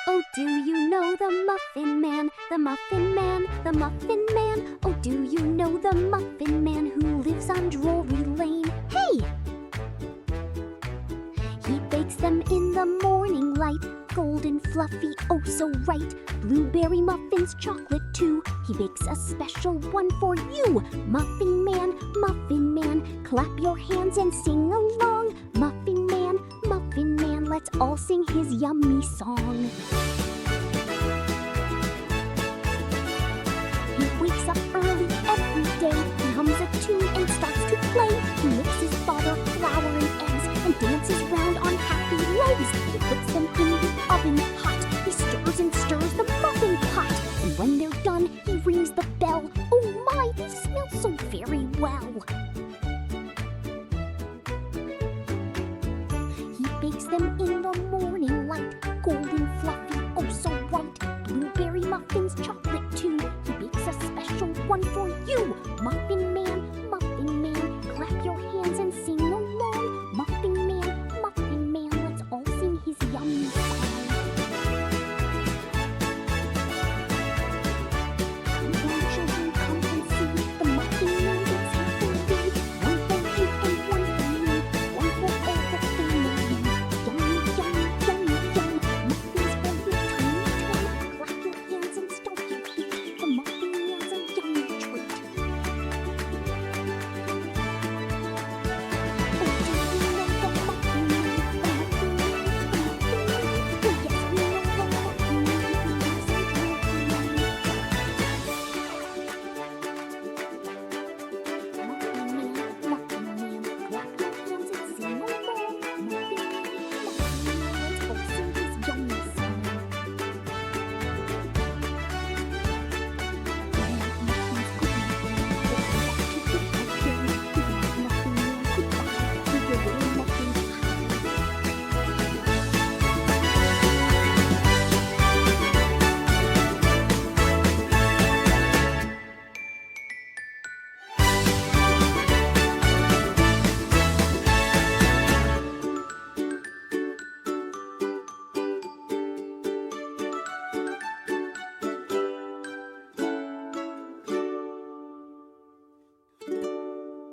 Oh, do you know the Muffin Man, the Muffin Man, the Muffin Man? Oh, do you know the Muffin Man who lives on Drury Lane? Hey! He bakes them in the morning light, golden, fluffy, oh so right. Blueberry muffins, chocolate too. He bakes a special one for you. Muffin Man, clap your hands and sing along. Muffin Man, let's all sing his yummy song. He wakes up early every day. He hums a tune and starts to play. He mixes butter, flour, and eggs and dances round on happy legs.